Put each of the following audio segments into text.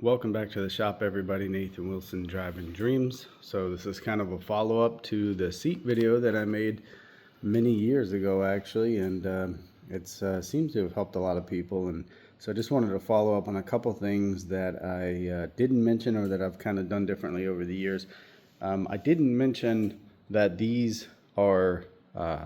Welcome back to the shop, everybody. Nathan Wilson, Driving Dreams. So this is kind of a follow-up to the seat video that I made many years ago, actually, and it seems to have helped a lot of people. And so I just wanted to follow up on a couple things that I didn't mention or that I've kind of done differently over the years. I didn't mention that these are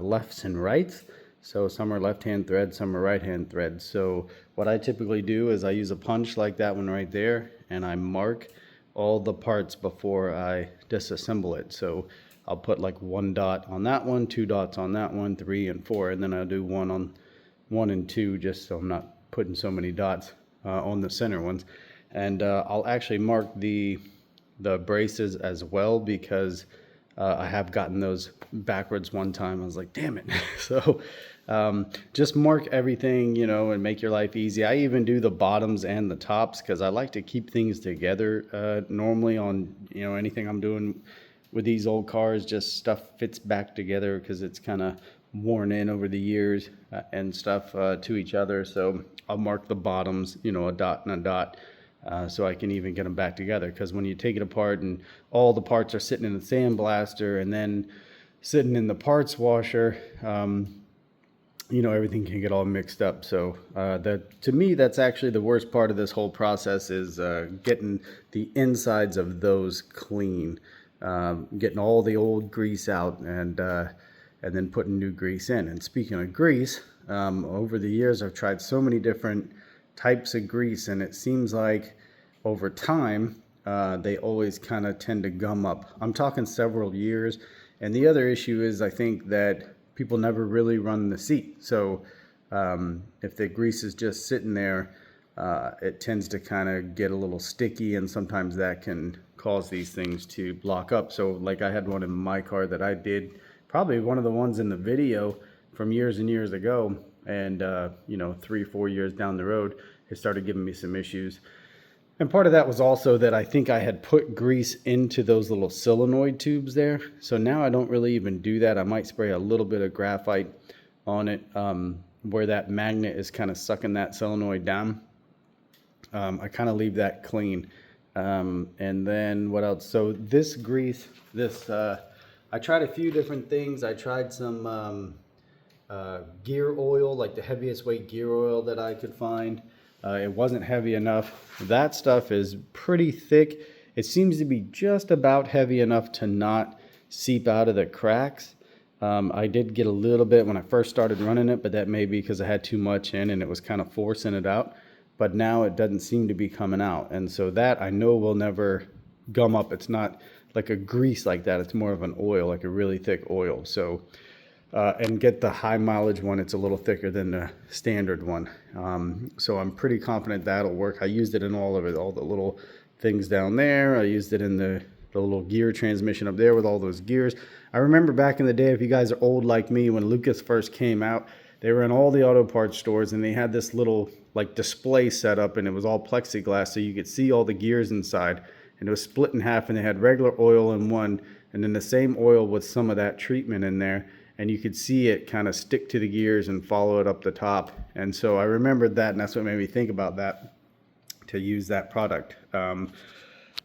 lefts and rights. So some are left-hand threads, some are right-hand threads. So what I typically do is I use a punch like that one right there, and I mark all the parts before I disassemble it. So I'll put like 1 dot on that one, 2 dots on that one, 3 and 4, and then I'll do 1 on 1 and 2, just so I'm not putting so many dots on the center ones. And I'll actually mark the braces as well, because I have gotten those backwards one time. I was like, damn it. So just mark everything, and make your life easy. I even do the bottoms and the tops because I like to keep things together. Normally on, anything I'm doing with these old cars, just stuff fits back together because it's kind of worn in over the years and stuff to each other. So I'll mark the bottoms, a dot and a dot. So I can even get them back together, because when you take it apart and all the parts are sitting in the sandblaster and then sitting in the parts washer, everything can get all mixed up. So to me, that's actually the worst part of this whole process, is getting the insides of those clean, getting all the old grease out, and then putting new grease in. And speaking of grease, over the years I've tried so many different types of grease, and it seems like over time they always kind of tend to gum up. I'm talking several years. And the other issue is, I think that people never really run the seat. So if the grease is just sitting there, it tends to kind of get a little sticky, and sometimes that can cause these things to block up. So like I had one in my car that I did, probably one of the ones in the video from years and years ago, and 3-4 years down the road, it started giving me some issues. And part of that was also that I think I had put grease into those little solenoid tubes there. So now I don't really even do that. I might spray a little bit of graphite on it where that magnet is kind of sucking that solenoid down. I kind of leave that clean. And then what else? So this grease, I tried a few different things. I tried some gear oil, like the heaviest weight gear oil that I could find. It wasn't heavy enough. That stuff is pretty thick. It seems to be just about heavy enough to not seep out of the cracks. I did get a little bit when I first started running it, but that may be because I had too much in and it was kind of forcing it out. But now it doesn't seem to be coming out. And so that I know will never gum up. It's not like a grease like that. It's more of an oil, like a really thick oil. So and get the high mileage one, it's a little thicker than the standard one. So I'm pretty confident that'll work. I used it in all of it, all the little things down there. I used it in the little gear transmission up there with all those gears. I remember back in the day, if you guys are old like me, when Lucas first came out, they were in all the auto parts stores, and they had this little like display set up, and it was all plexiglass, so you could see all the gears inside, and it was split in half, and they had regular oil in one, and then the same oil with some of that treatment in there. And you could see it kind of stick to the gears and follow it up the top. And so I remembered that, and that's what made me think about that, to use that product.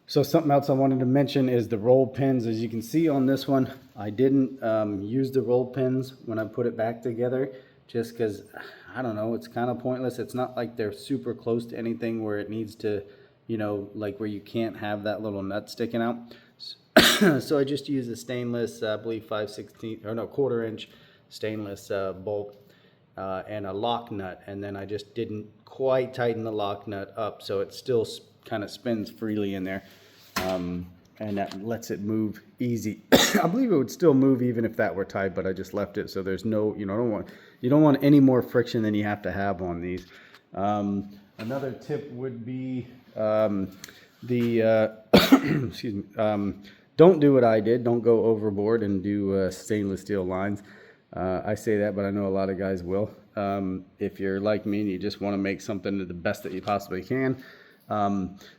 So something else I wanted to mention is the roll pins. As you can see on this one, I didn't use the roll pins when I put it back together, just because, I don't know, it's kind of pointless. It's not like they're super close to anything where it needs to, like where you can't have that little nut sticking out. So I just used a stainless, I believe 1/4-inch stainless bolt and a lock nut, and then I just didn't quite tighten the lock nut up, so it still kind of spins freely in there, and that lets it move easy. I believe it would still move even if that were tight, but I just left it so there's no, you don't want any more friction than you have to have on these. Another tip would be excuse me. Don't do what I did. Don't go overboard and do stainless steel lines. I say that, but I know a lot of guys will. If you're like me and you just want to make something to the best that you possibly can.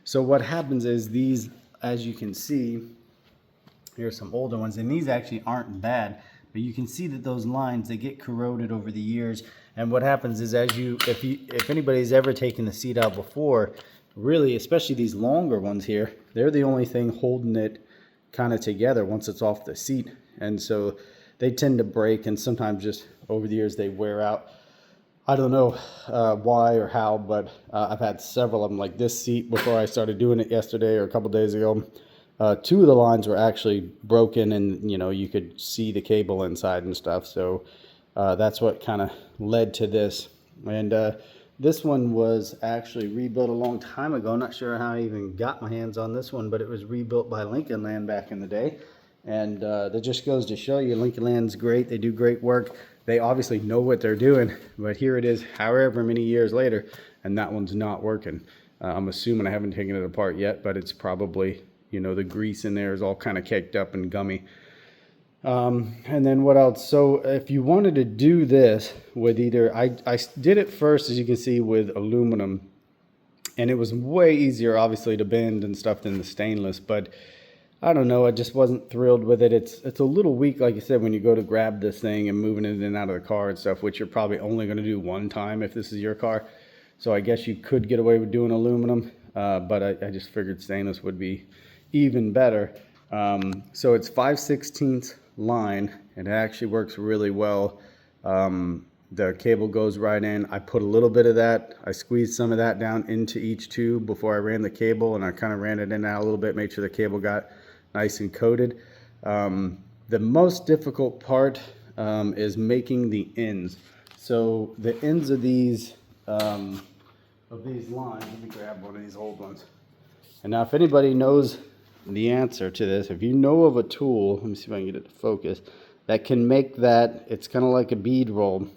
So what happens is these, as you can see, here's some older ones, and these actually aren't bad, but you can see that those lines, they get corroded over the years. And what happens is, if anybody's ever taken the seat out before, really, especially these longer ones here, they're the only thing holding it kind of together once it's off the seat. And so they tend to break, and sometimes just over the years they wear out. I don't know why or how, but I've had several of them. Like this seat, before I started doing it yesterday or a couple days ago, two of the lines were actually broken, and you could see the cable inside and stuff. So that's what kind of led to this. And this one was actually rebuilt a long time ago. I'm not sure how I even got my hands on this one, but it was rebuilt by Lincoln Land back in the day. And that just goes to show you, Lincoln Land's great. They do great work. They obviously know what they're doing, but here it is however many years later, and that one's not working. I'm assuming, I haven't taken it apart yet, but it's probably, the grease in there is all kind of caked up and gummy. And then what else? So if you wanted to do this with either, I did it first, as you can see, with aluminum, and it was way easier obviously to bend and stuff than the stainless, but I don't know, I just wasn't thrilled with it. It's a little weak, like I said, when you go to grab this thing and moving it in and out of the car and stuff, which you're probably only going to do one time if this is your car. So I guess you could get away with doing aluminum, but I just figured stainless would be even better. So it's 5/16 line, and it actually works really well. The cable goes right in. I put a little bit of that. I squeezed some of that down into each tube before I ran the cable, and I kind of ran it in and out a little bit, made sure the cable got nice and coated. The most difficult part is making the ends. So the ends of these lines, let me grab one of these old ones. And now if anybody knows the answer to this, if you know of a tool, let me see if I can get it to focus, that can make that, it's kind of like a bead roll.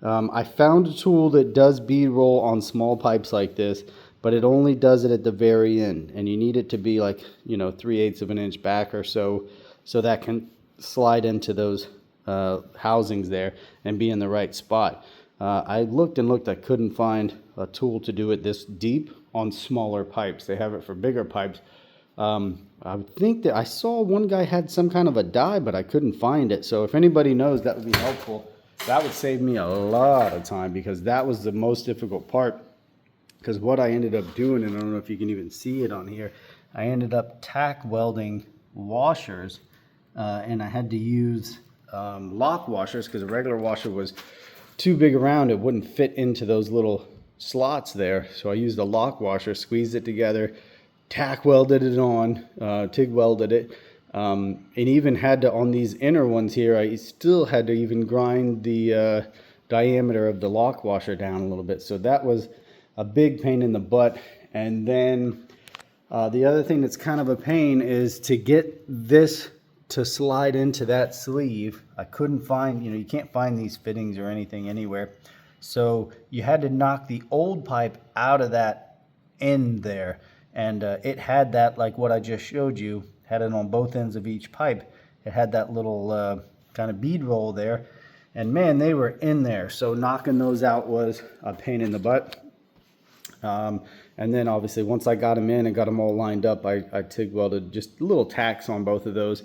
I found a tool that does bead roll on small pipes like this, but it only does it at the very end, and you need it to be like 3/8 of an inch back or so that can slide into those housings there and be in the right spot. I looked and looked, I couldn't find a tool to do it this deep on smaller pipes. They have it for bigger pipes. I would think that I saw one guy had some kind of a die, but I couldn't find it. So if anybody knows, that would be helpful. That would save me a lot of time, because that was the most difficult part. Because what I ended up doing, and I don't know if you can even see it on here, I ended up tack welding washers, and I had to use lock washers because a regular washer was too big around. It wouldn't fit into those little slots there. So I used a lock washer, squeezed it together, tack welded it on, TIG welded it, and even had to, on these inner ones here, I still had to even grind the diameter of the lock washer down a little bit. So that was a big pain in the butt. And then the other thing that's kind of a pain is to get this to slide into that sleeve. I couldn't find, you can't find these fittings or anything anywhere. So you had to knock the old pipe out of that end there. And it had that, like what I just showed you, had it on both ends of each pipe. It had that little kind of bead roll there. And man, they were in there. So knocking those out was a pain in the butt. And then obviously once I got them in and got them all lined up, I TIG welded just little tacks on both of those.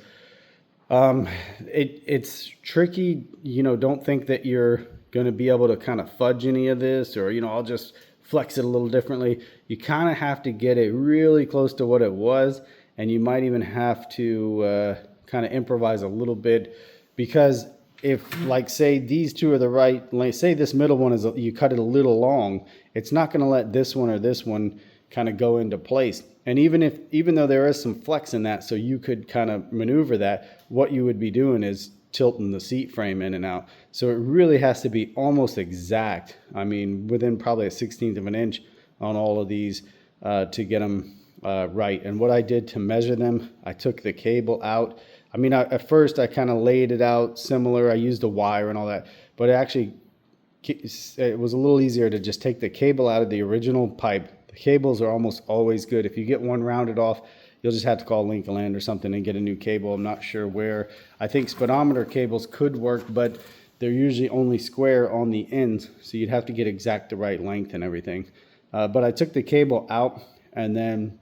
It's tricky, don't think that you're going to be able to kind of fudge any of this, or, I'll just flex it a little differently. You kind of have to get it really close to what it was, and you might even have to kind of improvise a little bit, because if, like, say these two are the right length, say this middle one is, you cut it a little long, it's not going to let this one or this one kind of go into place. And even though there is some flex in that, so you could kind of maneuver that, what you would be doing is tilting the seat frame in and out. So it really has to be almost exact. I mean, within probably a 1/16 of an inch on all of these to get them right. And what I did to measure them, I took the cable out. I mean, at first I kind of laid it out similar. I used a wire and all that, but it was a little easier to just take the cable out of the original pipe. The cables are almost always good. If you get one rounded off, you'll just have to call Lincoln Land or something and get a new cable. I'm not sure where. I think speedometer cables could work, but they're usually only square on the ends, so you'd have to get exact the right length and everything. But I took the cable out, and then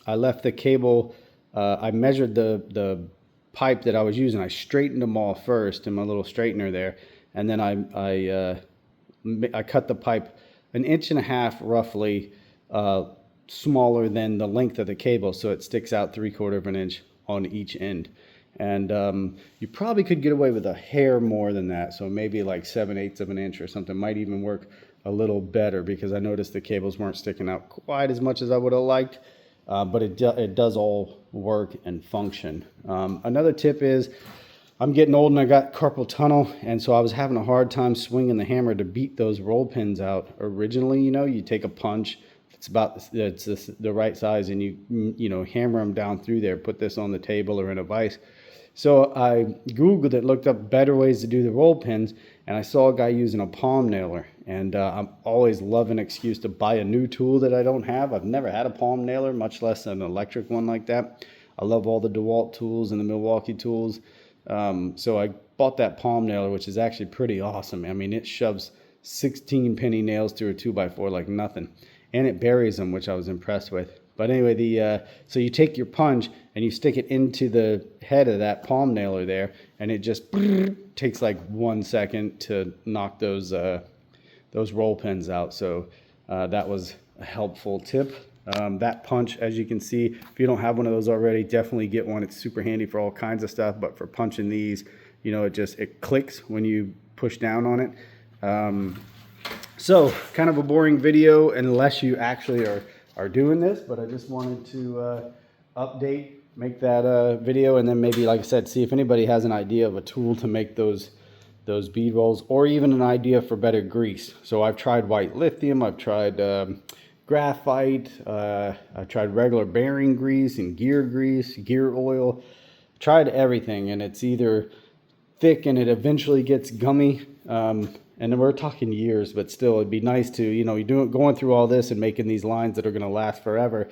I left the cable. I measured the pipe that I was using. I straightened them all first in my little straightener there, and then I cut the pipe 1.5 inches roughly smaller than the length of the cable, so it sticks out 3/4 of an inch on each end. And you probably could get away with a hair more than that, so maybe like 7/8 of an inch or something might even work a little better, because I noticed the cables weren't sticking out quite as much as I would have liked. But it does all work and function. Another tip is, I'm getting old and I got carpal tunnel, and so I was having a hard time swinging the hammer to beat those roll pins out. Originally, you take a punch, it's the right size, and you hammer them down through there, put this on the table or in a vise. So I Googled it, looked up better ways to do the roll pins, and I saw a guy using a palm nailer. And I'm always love an excuse to buy a new tool that I don't have. I've never had a palm nailer, much less an electric one like that. I love all the DeWalt tools and the Milwaukee tools. So I bought that palm nailer, which is actually pretty awesome. I mean, it shoves 16 penny nails through a 2x4 like nothing. And it buries them, which I was impressed with. But anyway, so you take your punch and you stick it into the head of that palm nailer there, and it just takes like 1 second to knock those roll pins out. So that was a helpful tip. That punch, as you can see, if you don't have one of those already, definitely get one. It's super handy for all kinds of stuff, but for punching these, it clicks when you push down on it. So kind of a boring video unless you actually are doing this, but I just wanted to update, make that video, and then maybe, like I said, see if anybody has an idea of a tool to make those bead rolls, or even an idea for better grease. So I've tried white lithium, I've tried graphite, I tried regular bearing grease and gear oil, tried everything, and it's either thick and it eventually gets gummy, and we're talking years, but still it'd be nice to, going through all this and making these lines that are going to last forever.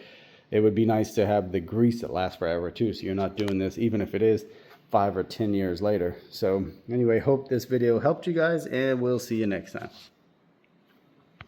It would be nice to have the grease that lasts forever too, so you're not doing this even if it is 5 or 10 years later. So anyway, hope this video helped you guys, and we'll see you next time.